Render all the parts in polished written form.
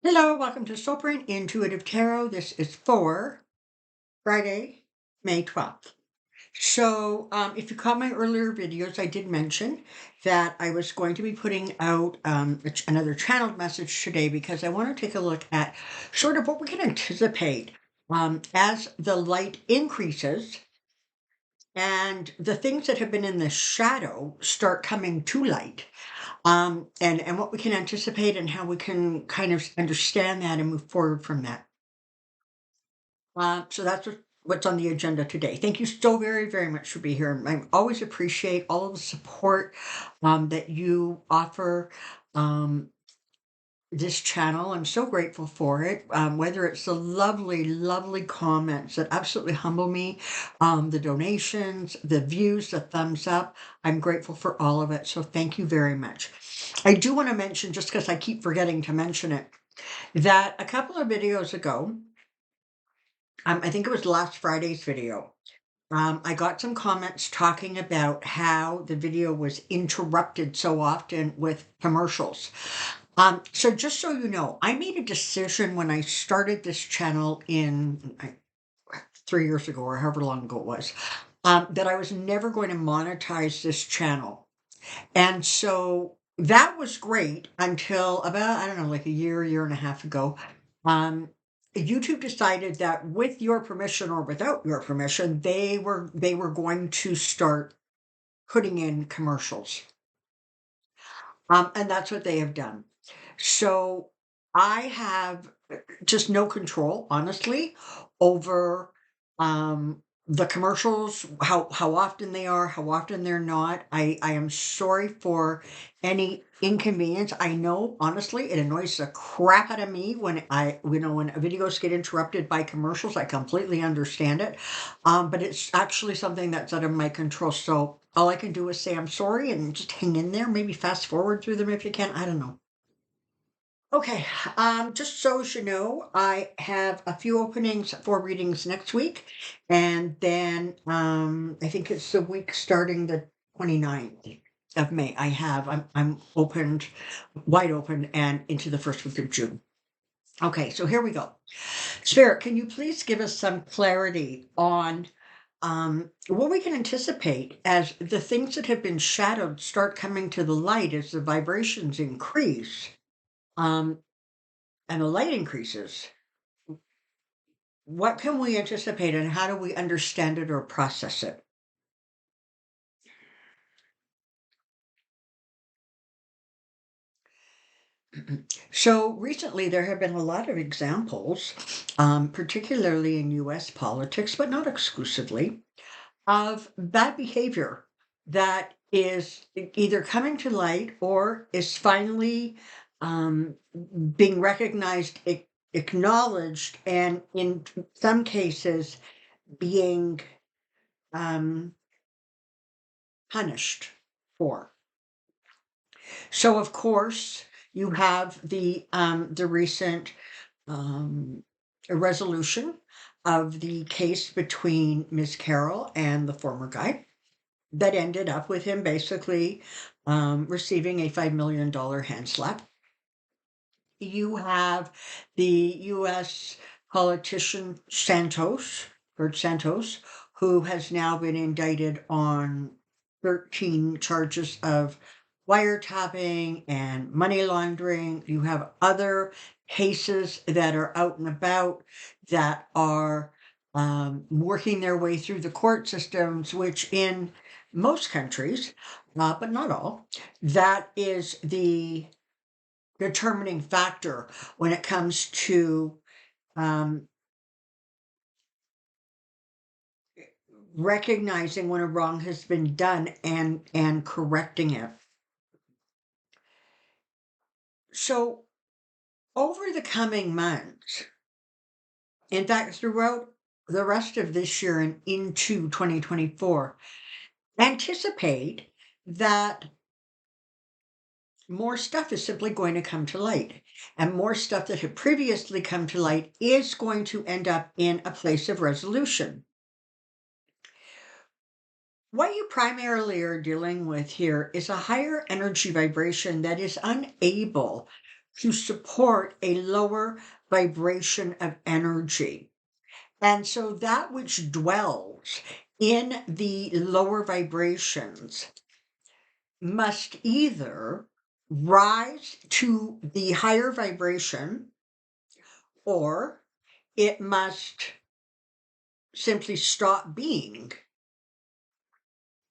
Hello, welcome to Soulprint Intuitive Tarot. This is for Friday, May 12th. If you caught my earlier videos, I did mention that I was going to be putting out another channeled message today because I want to take a look at sort of what we can anticipate as the light increases and the things that have been in the shadow start coming to light. And what we can anticipate and how we can kind of understand that and move forward from that. So that's what's on the agenda today. Thank you so very, very much for being here. I always appreciate all of the support that you offer this channel. I'm so grateful for it. Whether it's the lovely, lovely comments that absolutely humble me, the donations, the views, the thumbs up. I'm grateful for all of it. So thank you very much. I do want to mention, just because I keep forgetting to mention it, that a couple of videos ago, I think it was last Friday's video. I got some comments talking about how the video was interrupted so often with commercials. So just so you know, I made a decision when I started this channel 3 years ago or however long ago it was, that I was never going to monetize this channel. And so that was great until about, I don't know, like a year and a half ago. Um, YouTube decided that with your permission or without your permission, they were going to start putting in commercials. And that's what they have done. So I have just no control, honestly, over the commercials, how often they are, how often they're not. I am sorry for any inconvenience. I know, honestly, it annoys the crap out of me when when videos get interrupted by commercials. I completely understand it. But it's actually something that's out of my control. So all I can do is say I'm sorry and just hang in there. Maybe fast forward through them if you can. I don't know. Okay, just so as you know, I have a few openings for readings next week, and then I think it's the week starting the 29th of May. I'm opened, wide open, and into the first week of June. Okay, so here we go. Spirit, can you please give us some clarity on what we can anticipate as the things that have been shadowed start coming to the light as the vibrations increase? Um, and the light increases, what can we anticipate and how do we understand it or process it? So recently, there have been a lot of examples, particularly in US politics, but not exclusively, of bad behavior that is either coming to light or is finally um, being recognized, acknowledged, and in some cases being um, punished for. So, of course, you have the recent um, resolution of the case between Miss Carroll and the former guy that ended up with him basically receiving a $5 million hand slap. You have the U.S. politician George Santos, who has now been indicted on 13 charges of wiretapping and money laundering. You have other cases that are out and about that are working their way through the court systems, which in most countries, but not all, that is the determining factor when it comes to um, recognizing when a wrong has been done and correcting it. So over the coming months, in fact, throughout the rest of this year and into 2024, anticipate that more stuff is simply going to come to light. And more stuff that had previously come to light is going to end up in a place of resolution. What you primarily are dealing with here is a higher energy vibration that is unable to support a lower vibration of energy. And so that which dwells in the lower vibrations must either rise to the higher vibration, or it must simply stop being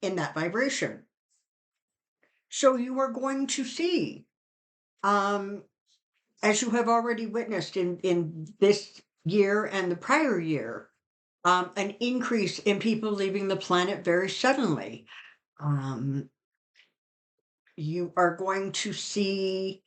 in that vibration. So you are going to see, um, as you have already witnessed in this year and the prior year, an increase in people leaving the planet very suddenly. Um, you are going to see,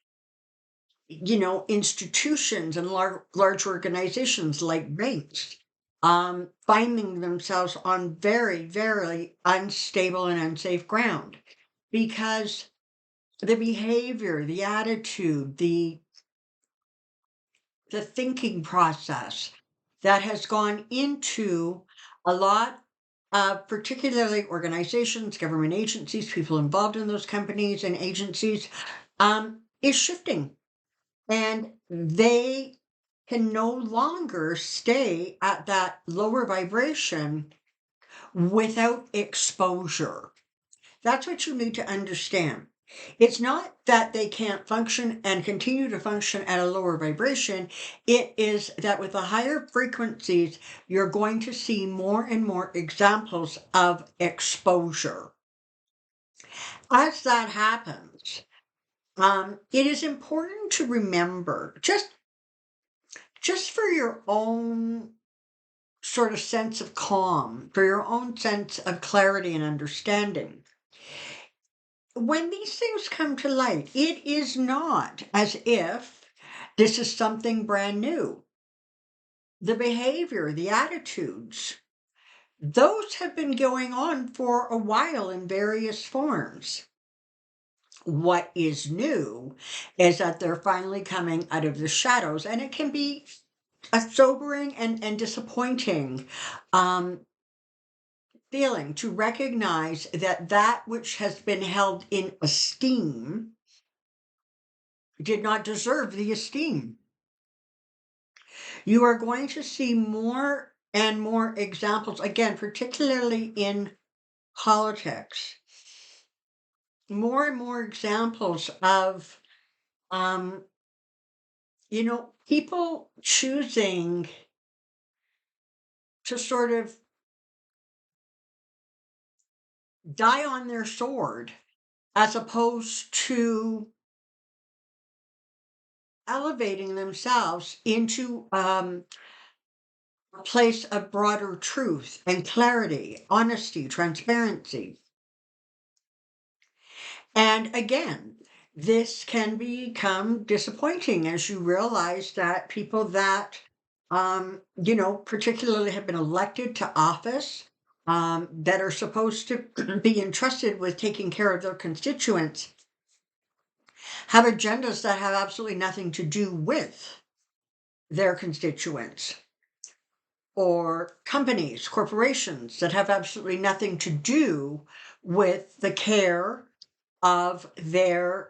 institutions and large organizations like banks, finding themselves on very, very unstable and unsafe ground because the behavior, the attitude, the thinking process that has gone into a lot of particularly organizations, government agencies, people involved in those companies and agencies, is shifting. And they can no longer stay at that lower vibration without exposure. That's what you need to understand. It's not that they can't function and continue to function at a lower vibration. It is that with the higher frequencies, you're going to see more and more examples of exposure. As that happens, it is important to remember, just for your own sort of sense of calm, for your own sense of clarity and understanding. When these things come to light, it is not as if this is something brand new. The behavior, the attitudes, those have been going on for a while in various forms. What is new is that they're finally coming out of the shadows, and it can be a sobering and disappointing um, feeling to recognize that that which has been held in esteem did not deserve the esteem. You are going to see more and more examples, again, particularly in politics, more and more examples of, um, people choosing to sort of die on their sword as opposed to elevating themselves into a place of broader truth and clarity, honesty, transparency. And again, this can become disappointing as you realize that people that, particularly have been elected to office, that are supposed to be entrusted with taking care of their constituents, have agendas that have absolutely nothing to do with their constituents, or companies, corporations that have absolutely nothing to do with the care of their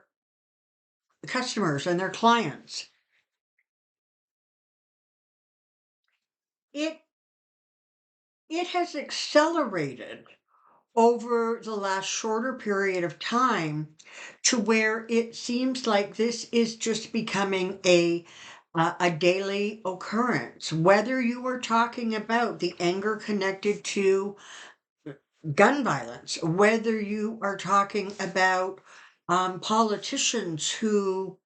customers and their clients. It it has accelerated over the last shorter period of time to where it seems like this is just becoming a daily occurrence. Whether you are talking about the anger connected to gun violence, whether you are talking about politicians who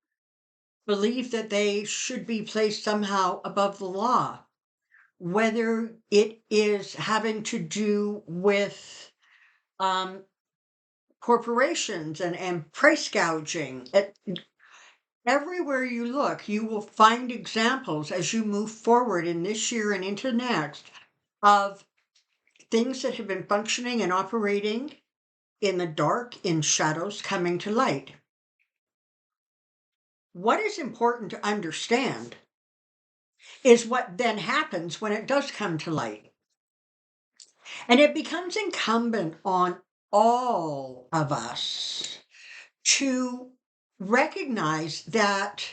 believe that they should be placed somehow above the law, whether it is having to do with um, corporations and price gouging. Everywhere you look, you will find examples as you move forward in this year and into next of things that have been functioning and operating in the dark, in shadows, coming to light. What is important to understand is what then happens when it does come to light. And it becomes incumbent on all of us to recognize that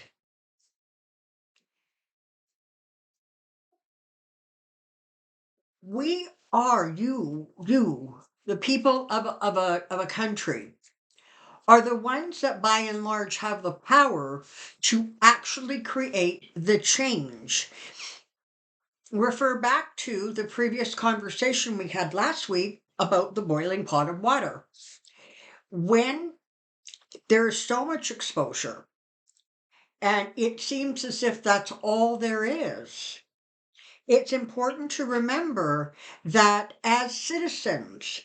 We are you, the people of a country, are the ones that by and large have the power to actually create the change. Refer back to the previous conversation we had last week about the boiling pot of water. When there is so much exposure, and it seems as if that's all there is, it's important to remember that as citizens,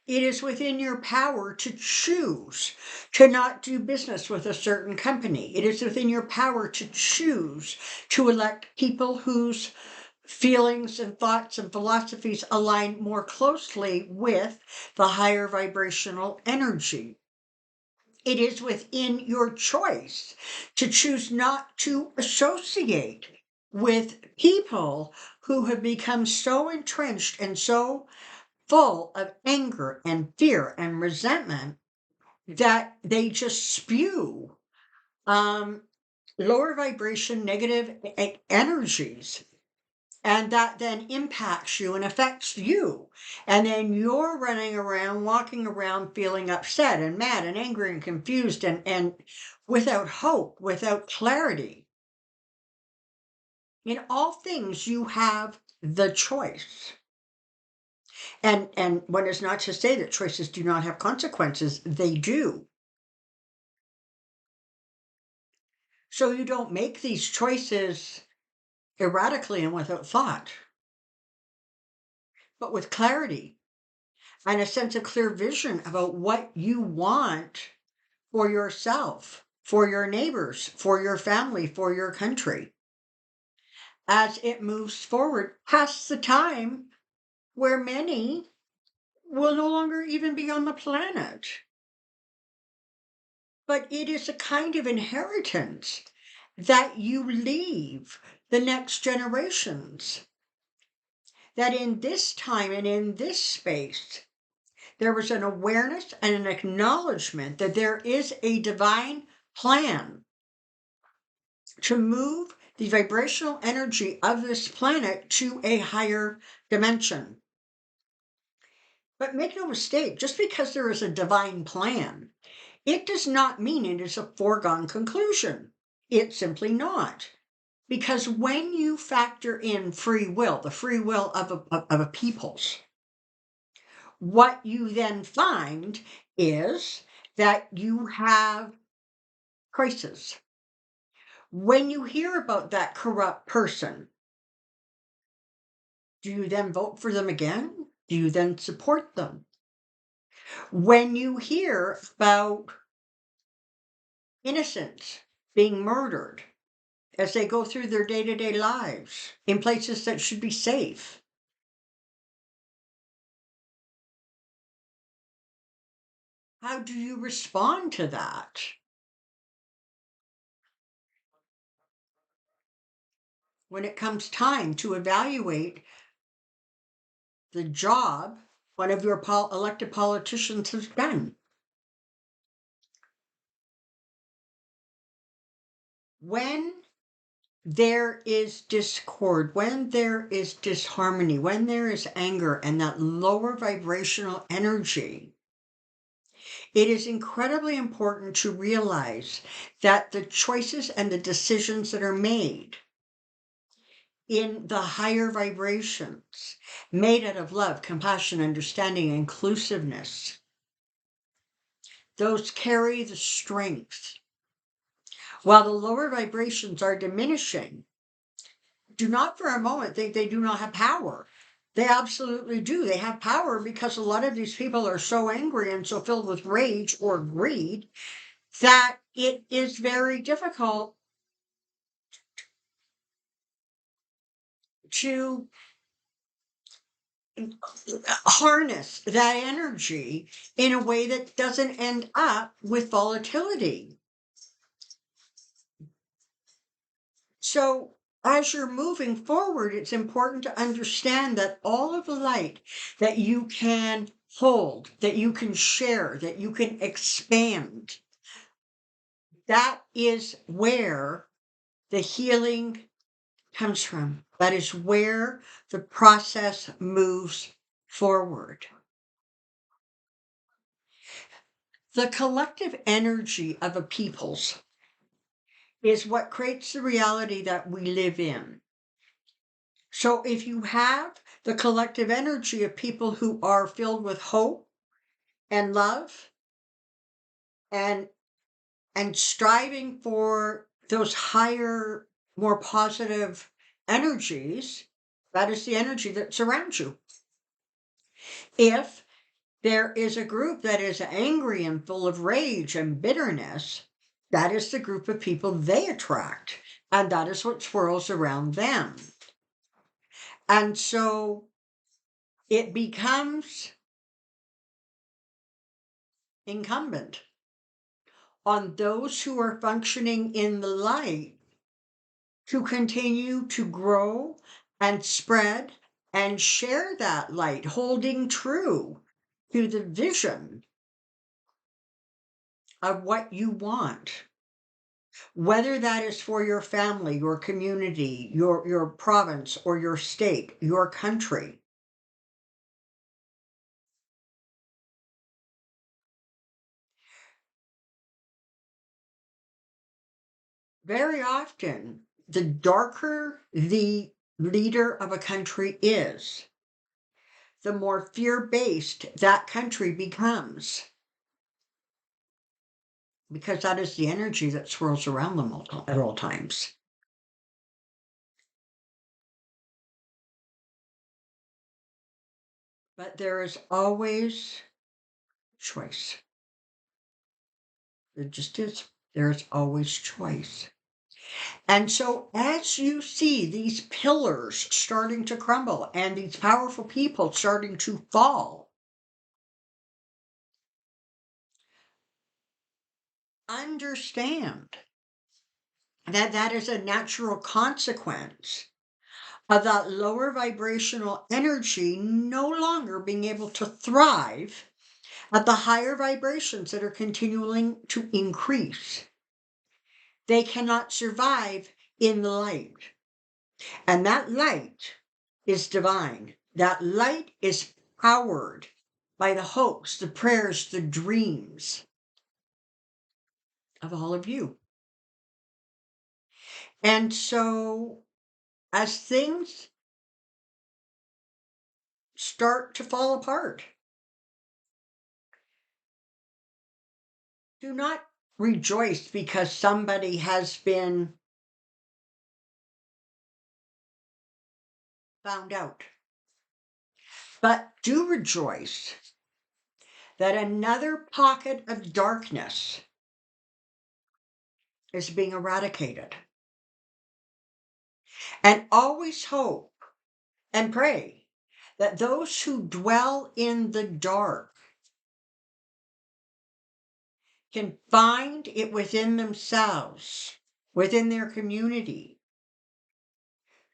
it is within your power to choose to not do business with a certain company. It is within your power to choose to elect people whose feelings and thoughts and philosophies align more closely with the higher vibrational energy. It is within your choice to choose not to associate with people who have become so entrenched and so full of anger and fear and resentment that they just spew um, lower vibration, negative energies. And that then impacts you and affects you. And then you're running around, walking around feeling upset and mad and angry and confused and without hope, without clarity. In all things, you have the choice. And one is not to say that choices do not have consequences. They do. So you don't make these choices erratically and without thought, but with clarity and a sense of clear vision about what you want for yourself, for your neighbors, for your family, for your country, as it moves forward past the time where many will no longer even be on the planet. But it is a kind of inheritance that you leave the next generations. That in this time and in this space, there was an awareness and an acknowledgement that there is a divine plan to move the vibrational energy of this planet to a higher dimension. But make no mistake, just because there is a divine plan, it does not mean it is a foregone conclusion. It's simply not. Because when you factor in free will, the free will of a people's, what you then find is that you have choices. When you hear about that corrupt person, do you then vote for them again? Do you then support them? When you hear about innocents being murdered as they go through their day to day lives in places that should be safe, how do you respond to that? When it comes time to evaluate the job one of your elected politicians has done. When there is discord, when there is disharmony, when there is anger and that lower vibrational energy, it is incredibly important to realize that the choices and the decisions that are made in the higher vibrations, made out of love, compassion, understanding, inclusiveness, those carry the strength. While the lower vibrations are diminishing, do not for a moment think they do not have power. They absolutely do. They have power because a lot of these people are so angry and so filled with rage or greed that it is very difficult to harness that energy in a way that doesn't end up with volatility. So, as you're moving forward, it's important to understand that all of the light that you can hold, that you can share, that you can expand, that is where the healing comes from. That is where the process moves forward. The collective energy of a people's is what creates the reality that we live in. So if you have the collective energy of people who are filled with hope and love and striving for those higher, more positive energies, that is the energy that surrounds you. If there is a group that is angry and full of rage and bitterness, that is the group of people they attract, and that is what swirls around them. And so it becomes incumbent on those who are functioning in the light to continue to grow and spread and share that light, holding true to the vision of what you want, whether that is for your family, your community, your province, or your state, your country. Very often, the darker the leader of a country is, the more fear-based that country becomes, because that is the energy that swirls around them at all times. But there is always choice. There just is. There is always choice. And so as you see these pillars starting to crumble and these powerful people starting to fall, understand that that is a natural consequence of that lower vibrational energy no longer being able to thrive at the higher vibrations that are continuing to increase. They cannot survive in the light. And that light is divine. That light is powered by the hopes, the prayers, the dreams of all of you. And so as things start to fall apart, do not rejoice because somebody has been found out, but do rejoice that another pocket of darkness is being eradicated. And always hope and pray that those who dwell in the dark can find it within themselves, within their community,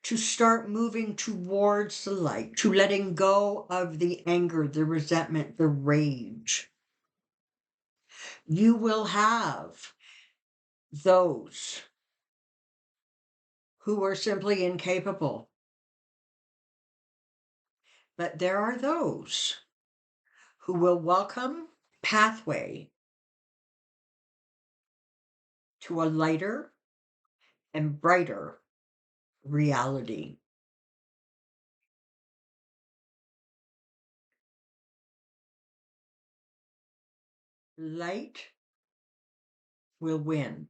to start moving towards the light, to letting go of the anger, the resentment, the rage. You will have those who are simply incapable, but there are those who will welcome pathway to a lighter and brighter reality. Light will win.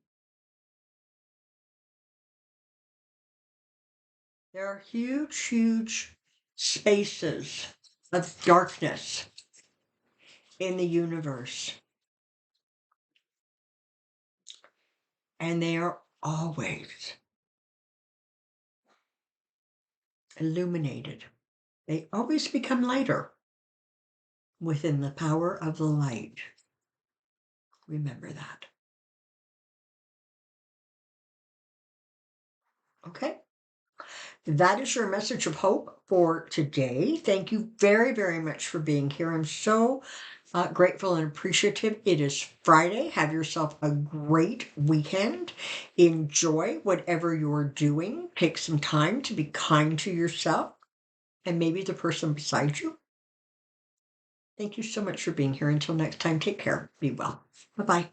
There are huge, huge spaces of darkness in the universe, and they are always illuminated. They always become lighter within the power of the light. Remember that. Okay? That is your message of hope for today. Thank you very, very much for being here. I'm so Grateful and appreciative. It is Friday. Have yourself a great weekend. Enjoy whatever you're doing. Take some time to be kind to yourself and maybe the person beside you. Thank you so much for being here. Until next time, take care. Be well. Bye bye.